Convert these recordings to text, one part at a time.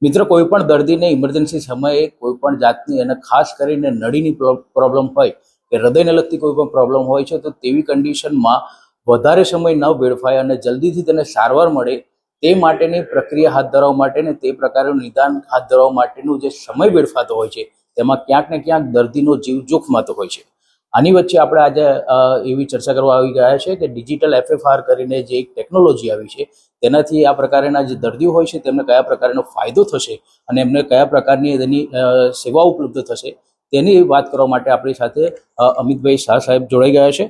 મિત્ર, કોઈ પણ દર્દીને ઇમરજન્સી સમયે કોઈ પણ જાતની અને ખાસ કરીને નળીની પ્રોબ્લેમ હોય કે હૃદયને લગતી કોઈ પણ પ્રોબ્લેમ હોય છે, તો તેવી કન્ડિશનમાં વધારે સમય ન વેડફાય અને જલ્દીથી તેને સારવાર મળે તે માટેની પ્રક્રિયા હાથ ધરવા માટે ને તે પ્રકારનું નિદાન હાથ ધરવા માટેનું જે સમય વેડફાતો હોય છે તેમાં ક્યાંક ને ક્યાંક દર્દીનો જીવ જોખમાતો હોય છે. આની વચ્ચે આપણે આજે એવી ચર્ચા કરવા આવી ગયા છે કે ડિજિટલ FFR કરીને જે એક ટેકનોલોજી આવી છે તેનાથી આ પ્રકારના જે દર્દીઓ હોય છે તેમને કયા પ્રકારનો ફાયદો થશે અને એમને કયા પ્રકારની તેની સેવા ઉપલબ્ધ થશે તેની વાત કરવા માટે આપણી સાથે અમિતભાઈ શાહ સાહેબ જોડાઈ ગયા છે.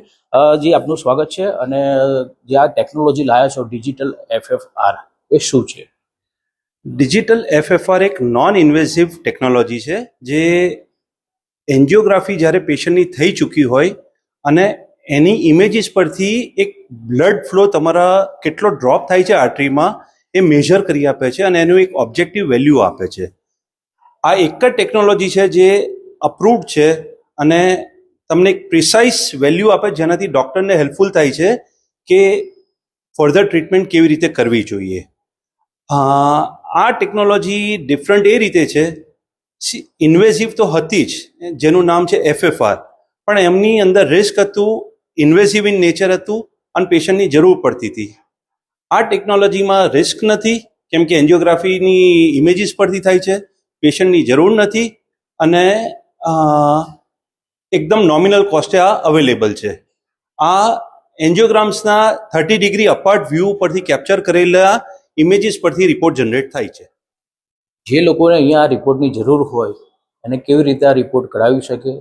જી, આપનું સ્વાગત છે. અને જે આ ટેકનોલોજી લાયા છો ડિજિટલ FFR, એ શું છે? ડિજિટલ FFR એક નોન ઇન્વેઝિવ ટેકનોલોજી છે જે એન્જિયોગ્રાફી જ્યારે પેશન્ટની થઈ ચૂકી હોય અને એની ઇમેજીસ પરથી એક બ્લડ ફ્લો તમારા કેટલો ડ્રોપ થાય છે આર્ટરીમાં એ મેઝર કરી આપે છે અને એનું એક ઓબ્જેક્ટિવ વેલ્યુ આપે છે. આ એક જ ટેકનોલોજી છે જે અપ્રૂવડ છે અને તમને એક પ્રિસાઇઝ વેલ્યુ આપે જેનાથી ડૉક્ટરને હેલ્પફુલ થાય છે કે ફર્ધર ટ્રીટમેન્ટ કેવી રીતે કરવી જોઈએ. આ ટેકનોલોજી ડિફરન્ટ એ રીતે છે, ઇન્વેઝિવ તો હતી જ, જેનું નામ છે FFR, પણ એમની અંદર રિસ્ક હતું, ઇન્વેઝિવ ઇન નેચર હતું અને પેશન્ટની જરૂર પડતી હતી. આ ટેકનોલોજીમાં રિસ્ક નથી કેમ કે એન્જિયોગ્રાફીની ઇમેજીસ પરથી થાય છે, પેશન્ટની જરૂર નથી અને એકદમ નોમિનલ કોસ્ટે આ અવેલેબલ છે. આ એન્જિયોગ્રામ્સના 30 ડિગ્રી અપાર્ટ વ્યૂ પરથી કેપ્ચર કરેલા ઇમેજીસ પરથી રિપોર્ટ જનરેટ થાય છે. જે લોકોને અહીંયા આ રિપોર્ટની જરૂર હોય અને કેવી રીતે આ રિપોર્ટ કરાવી શકે,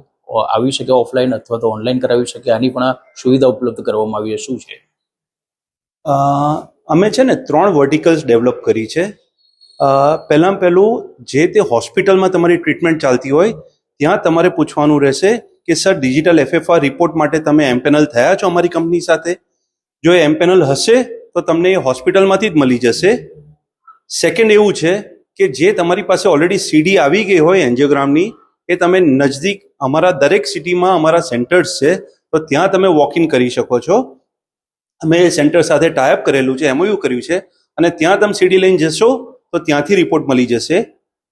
આવી શકે ઓફલાઈન અથવા તો ઓનલાઈન કરાવી શકે, આની પણ સુવિધા ઉપલબ્ધ કરવામાં આવી છે. શું છે? અમે છે ને 3 વર્ટિકલ્સ ડેવલપ કરી છે. પહેલું જે તે હોસ્પિટલમાં તમારી ટ્રીટમેન્ટ ચાલતી હોય ત્યાં તમારે પૂછવાનું રહેશે કે સર ડિજિટલ FFR રિપોર્ટ માટે તમે એમપેનલ થયા છો અમારી કંપની સાથે? જો એ એમપેનલ હશે તો તમને એ હોસ્પિટલમાંથી જ મળી જશે. સેકન્ડ એવું છે કે જે તમારી પાસે ઓલરેડી CD આવી ગઈ હોય એન્જિયોગ્રામની, એ તમે નજદીક અમારા દરેક સિટીમાં અમારા સેન્ટર્સ છે તો ત્યાં તમે વોક ઇન કરી શકો છો. અમે એ સેન્ટર સાથે ટાઈઅપ કરેલું છે, MOU કર્યું છે અને ત્યાં તમે CD લઈને જશો તો ત્યાંથી રિપોર્ટ મળી જશે.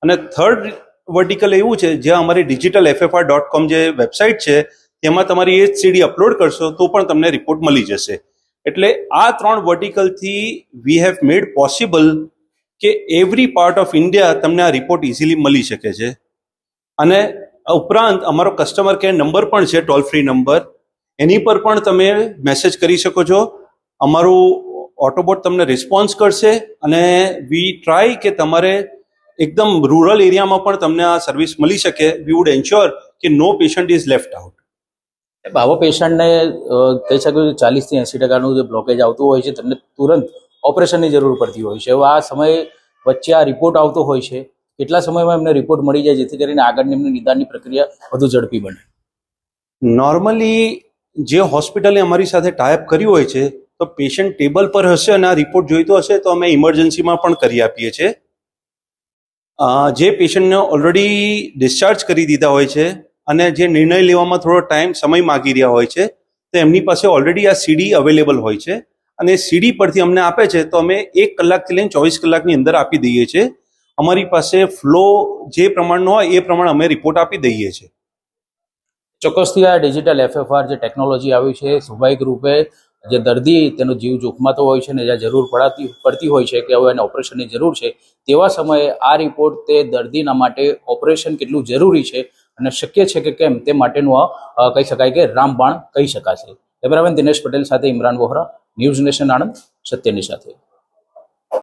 અને થર્ડ વર્ટિકલ એવું છે જ્યાં અમારી digitalffr.com જે વેબસાઇટ છે તેમાં તમારી એ CD અપલોડ કરશો તો પણ તમને રિપોર્ટ મળી જશે. એટલે આ 3 વર્ટિકલથી વી હેવ મેડ પોસિબલ કે એવરી પાર્ટ ઓફ ઇન્ડિયા તમને આ રિપોર્ટ ઇઝીલી મળી શકે છે. અને ઉપરાંત અમારો કસ્ટમર કેર નંબર પણ છે, ટોલ ફ્રી નંબર, એની પર પણ તમે મેસેજ કરી શકો છો. અમારું ઓટોબોટ તમને રિસ્પોન્સ કરશે અને વી ટ્રાય કે તમારે એકદમ રૂરલ એરિયામાં પણ તમને આ સર્વિસ મળી શકે. વી વુડ એન્શ્યોર કે નો પેશન્ટ ઇઝ લેફ્ટ આઉટ. આવા પેશન્ટને કહી શકો 40 થી 80% જે બ્લોકેજ આવતું હોય છે, તમને તુરંત ઓપરેશનની જરૂર પડતી હોય છે. આ સમયે વચ્ચે આ રિપોર્ટ આવતો હોય છે, કેટલા સમયમાં એમને રિપોર્ટ મળી જાય જેથી કરીને આગળની એમની નિદાનની પ્રક્રિયા વધુ ઝડપી બને? નોર્મલી જે હોસ્પિટલે અમારી સાથે ટાઈઅપ કર્યું હોય છે તો પેશન્ટ ટેબલ પર હશે અને આ રિપોર્ટ જોઈતો હશે તો અમે ઇમરજન્સીમાં પણ કરી આપીએ છીએ. જે પેશન્ટને ઓલરેડી ડિસ્ચાર્જ કરી દીધા હોય છે અને જે નિર્ણય લેવામાં થોડો સમય માગી રહ્યા હોય છે તો એમની પાસે ઓલરેડી આ CD અવેલેબલ હોય છે અને CD પરથી અમને આપે છે તો અમે 1 કલાકથી લઈને 24 કલાકની અંદર આપી દઈએ છીએ. અમારી પાસે ફ્લો જે પ્રમાણનો હોય એ પ્રમાણે અમે રિપોર્ટ આપી દઈએ છીએ. ચોક્કસથી આ ડિજિટલ FFR જે ટેકનોલોજી આવી છે, સ્વાભાવિક રૂપે જે દર્દી તેનો જીવ જોખમાતો હોય છે ને જ્યાં જરૂર પડતી હોય છે કે હવે એને ઓપરેશનની જરૂર છે, તેવા સમયે આ રિપોર્ટ તે દર્દીના માટે ઓપરેશન કેટલું જરૂરી છે અને શક્ય છે કે કેમ તે માટેનું કહી શકાય કે રામબાણ કહી શકાશે. કેમેરામેન દિનેશ પટેલ સાથે ઇમરાન વોહરા, ન્યૂઝ નેશન આણંદ, સત્યની સાથે.